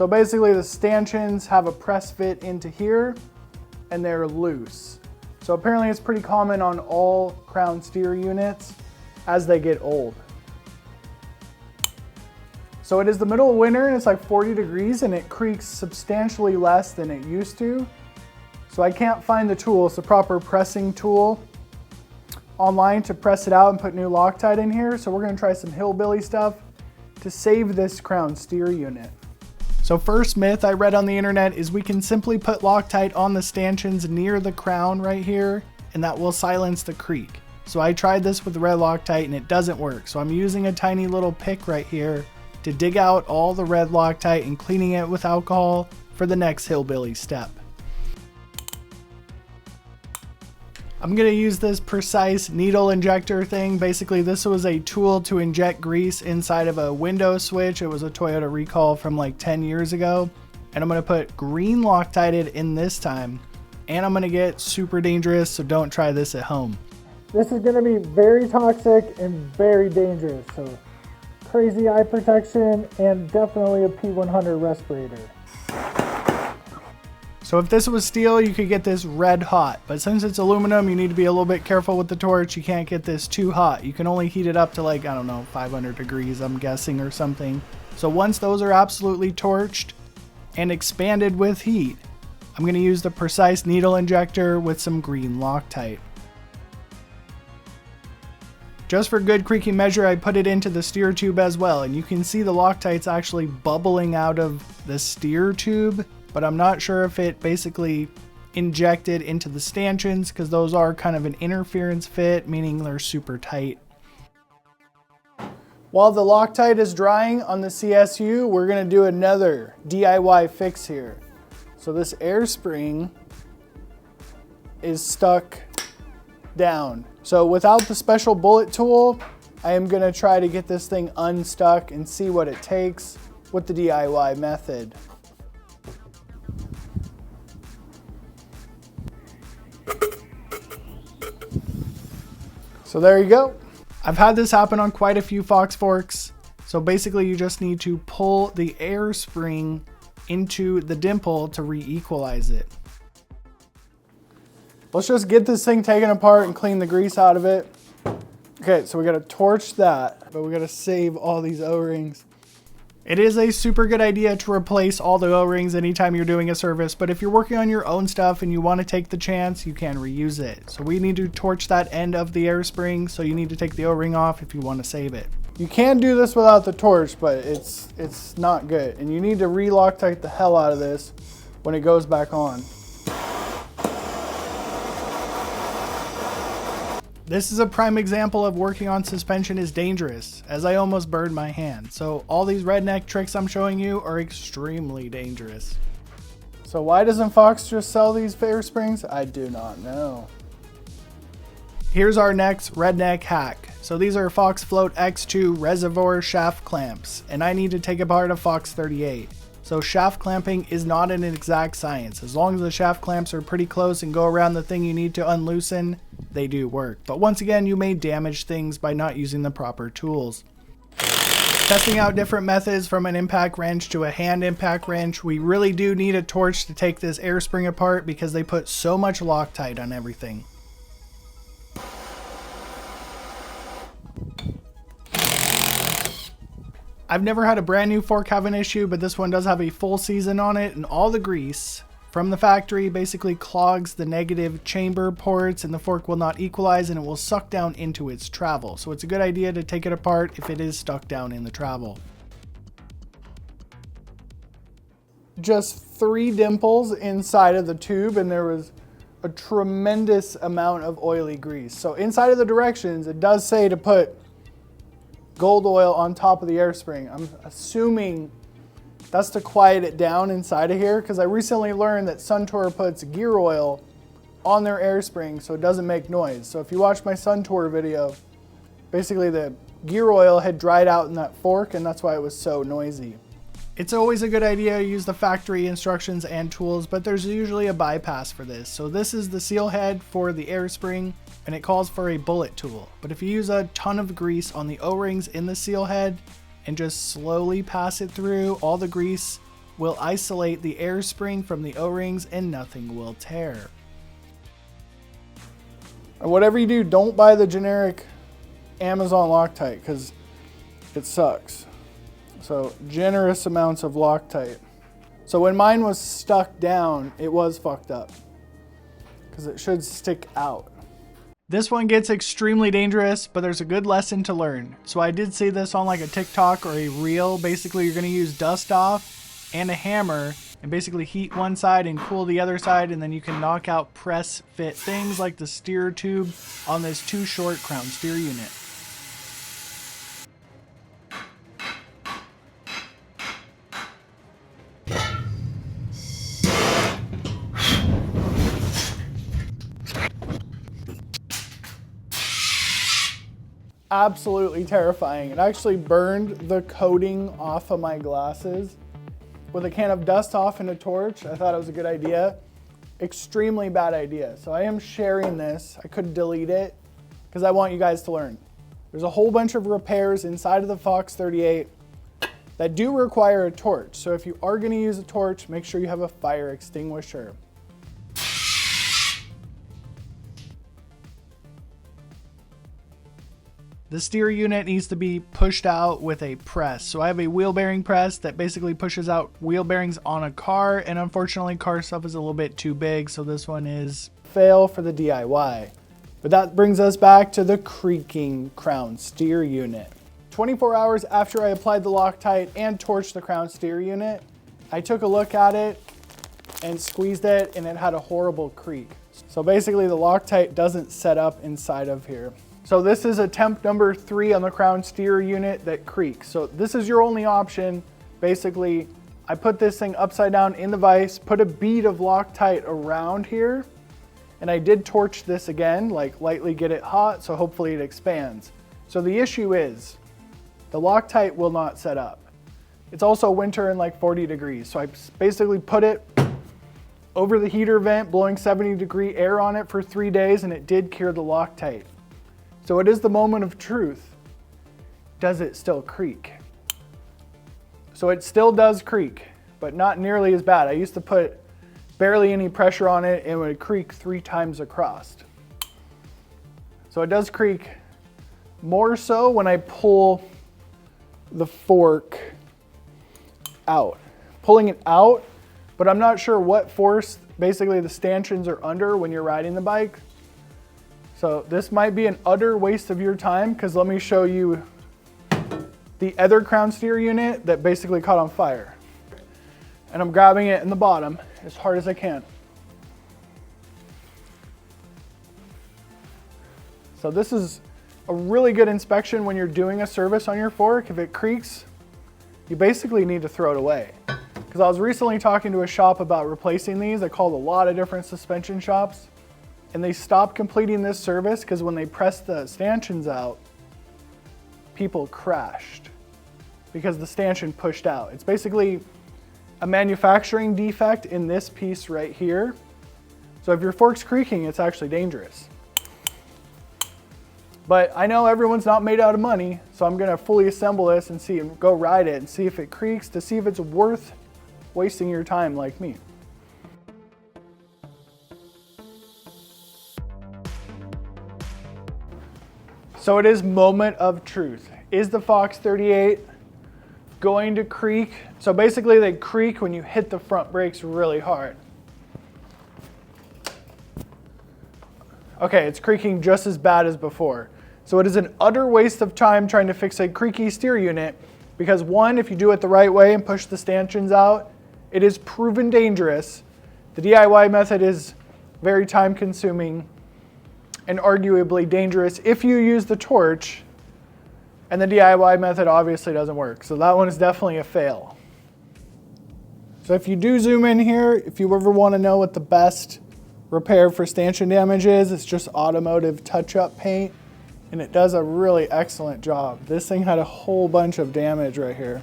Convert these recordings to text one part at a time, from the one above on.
So basically the stanchions have a press fit into here and they're loose. So apparently it's pretty common on all crown steer units as they get old. So it is the middle of winter and it's like 40 degrees and it creaks substantially less than it used to. So I can't find the tool, it's the proper pressing tool online to press it out and put new Loctite in here. So we're gonna try some hillbilly stuff to save this crown steer unit. So first myth I read on the internet is we can simply put Loctite on the stanchions near the crown right here and that will silence the creak. So I tried this with the red Loctite and it doesn't work. So I'm using a tiny little pick right here to dig out all the red Loctite and cleaning it with alcohol for the next hillbilly step. I'm going to use this precise needle injector thing. Basically, this was a tool to inject grease inside of a window switch. It was a Toyota recall from like 10 years ago. And I'm going to put green Loctite in this time. And I'm going to get super dangerous, so don't try this at home. This is going to be very toxic and very dangerous. So crazy eye protection and definitely a P100 respirator. So if this was steel, you could get this red hot, but since it's aluminum, you need to be a little bit careful with the torch. You can't get this too hot. You can only heat it up to like, I don't know, 500 degrees, I'm guessing, or something. So once those are absolutely torched and expanded with heat, I'm going to use the precise needle injector with some green Loctite. Just for good creaky measure, I put it into the steer tube as well, and you can see the Loctite's actually bubbling out of the steer tube. But I'm not sure if it basically injected into the stanchions because those are kind of an interference fit, meaning they're super tight. While the Loctite is drying on the CSU, we're going to do another DIY fix here. So this air spring is stuck down. So without the special bullet tool, I am going to try to get this thing unstuck and see what it takes with the DIY method. So there you go. I've had this happen on quite a few Fox forks. So basically you just need to pull the air spring into the dimple to re-equalize it. Let's just get this thing taken apart and clean the grease out of it. Okay, so we gotta torch that, but we gotta save all these O-rings. It is a super good idea to replace all the O-rings anytime you're doing a service, but if you're working on your own stuff and you want to take the chance, you can reuse it. So we need to torch that end of the air spring, so you need to take the O-ring off if you want to save it. You can do this without the torch, but it's not good. And you need to re-Loctite the hell out of this when it goes back on. This is a prime example of working on suspension is dangerous, as I almost burned my hand. So all these redneck tricks I'm showing you are extremely dangerous. So why doesn't Fox just sell these air springs? I do not know. Here's our next redneck hack. So these are Fox Float X2 reservoir shaft clamps, and I need to take apart a Fox 38. So shaft clamping is not an exact science. As long as the shaft clamps are pretty close and go around the thing you need to unloosen, they do work. But once again, you may damage things by not using the proper tools. Testing out different methods from an impact wrench to a hand impact wrench, we really do need a torch to take this air spring apart because they put so much Loctite on everything. I've never had a brand new fork have an issue, but this one does have a full season on it, and all the grease from the factory basically clogs the negative chamber ports and the fork will not equalize and it will suck down into its travel. So it's a good idea to take it apart if it is stuck down in the travel. Just 3 dimples inside of the tube and there was a tremendous amount of oily grease. So inside of the directions, it does say to put gold oil on top of the air spring. I'm assuming that's to quiet it down inside of here because I recently learned that Suntour puts gear oil on their air spring so it doesn't make noise. So if you watch my Suntour video, basically the gear oil had dried out in that fork and that's why it was so noisy. It's always a good idea to use the factory instructions and tools, but there's usually a bypass for this. So this is the seal head for the air spring and it calls for a bullet tool. But if you use a ton of grease on the O-rings in the seal head and just slowly pass it through, all the grease will isolate the air spring from the O-rings and nothing will tear. And whatever you do, don't buy the generic Amazon Loctite because it sucks. So generous amounts of Loctite. So when mine was stuck down, it was fucked up because it should stick out. This one gets extremely dangerous, but there's a good lesson to learn. So I did see this on like a TikTok or a reel. Basically, you're going to use dust off and a hammer and basically heat one side and cool the other side, and then you can knock out press fit things like the steer tube on this too short crown steer unit. Absolutely terrifying. It actually burned the coating off of my glasses. With a can of dust off and a torch, I thought it was a good idea. Extremely bad idea. So I am sharing this. I could delete it because I want you guys to learn. There's a whole bunch of repairs inside of the Fox 38 that do require a torch. So if you are going to use a torch, make sure you have a fire extinguisher. The steer unit needs to be pushed out with a press. So I have a wheel bearing press that basically pushes out wheel bearings on a car, and unfortunately car stuff is a little bit too big, so this one is fail for the DIY. But that brings us back to the creaking crown steer unit. 24 hours after I applied the Loctite and torched the crown steer unit, I took a look at it and squeezed it, and it had a horrible creak. So basically the Loctite doesn't set up inside of here. So this is attempt number 3 on the crown steer unit that creaks. So this is your only option. Basically, I put this thing upside down in the vise, put a bead of Loctite around here, and I did torch this again, like lightly get it hot, so hopefully it expands. So the issue is, the Loctite will not set up. It's also winter and like 40 degrees. So I basically put it over the heater vent, blowing 70-degree air on it for 3 days, and it did cure the Loctite. So it is the moment of truth. Does it still creak? So it still does creak, but not nearly as bad. I used to put barely any pressure on it and it would creak 3 times across. So it does creak more so when I pull the fork out. Pulling it out, but I'm not sure what force basically the stanchions are under when you're riding the bike. So this might be an utter waste of your time because let me show you the other crown steer unit that basically caught on fire. And I'm grabbing it in the bottom as hard as I can. So this is a really good inspection when you're doing a service on your fork. If it creaks, you basically need to throw it away. Because I was recently talking to a shop about replacing these. I called a lot of different suspension shops. And they stopped completing this service because when they pressed the stanchions out, people crashed because the stanchion pushed out. It's basically a manufacturing defect in this piece right here. So if your fork's creaking, it's actually dangerous. But I know everyone's not made out of money, so I'm gonna fully assemble this and go ride it and see if it creaks to see if it's worth wasting your time like me. So it is moment of truth. Is the Fox 38 going to creak? So basically they creak when you hit the front brakes really hard. Okay, it's creaking just as bad as before. So it is an utter waste of time trying to fix a creaky steer unit because one, if you do it the right way and push the stanchions out, it is proven dangerous. The DIY method is very time consuming and arguably dangerous if you use the torch, and the DIY method obviously doesn't work. So that one is definitely a fail. So if you do zoom in here, if you ever want to know what the best repair for stanchion damage is, it's just automotive touch-up paint, and it does a really excellent job. This thing had a whole bunch of damage right here.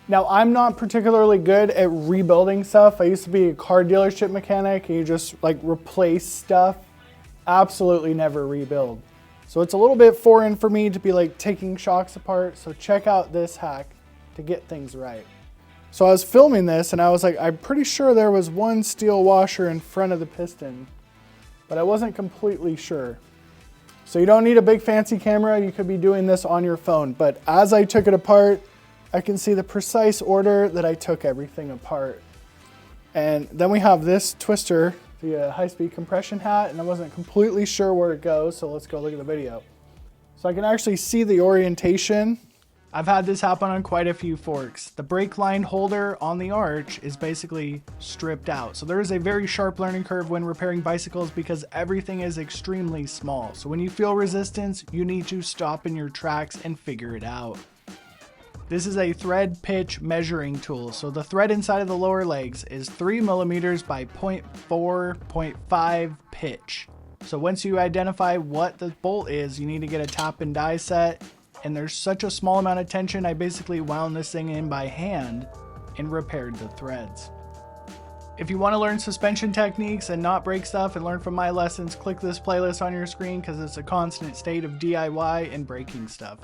Now, I'm not particularly good at rebuilding stuff. I used to be a car dealership mechanic, and you just like replace stuff. Absolutely never rebuild. So it's a little bit foreign for me to be like taking shocks apart. So check out this hack to get things right. So I was filming this and I was like, I'm pretty sure there was one steel washer in front of the piston, but I wasn't completely sure. So you don't need a big fancy camera. You could be doing this on your phone. But as I took it apart, I can see the precise order that I took everything apart. And then we have this twister, the high-speed compression hat, and I wasn't completely sure where it goes, so let's go look at the video. So I can actually see the orientation. I've had this happen on quite a few forks. The brake line holder on the arch is basically stripped out. So there is a very sharp learning curve when repairing bicycles because everything is extremely small. So when you feel resistance, you need to stop in your tracks and figure it out. This is a thread pitch measuring tool. So the thread inside of the lower legs is 3 millimeters by 0.4, 0.5 pitch. So once you identify what the bolt is, you need to get a tap and die set. And there's such a small amount of tension, I basically wound this thing in by hand and repaired the threads. If you want to learn suspension techniques and not break stuff and learn from my lessons, click this playlist on your screen because it's a constant state of DIY and breaking stuff.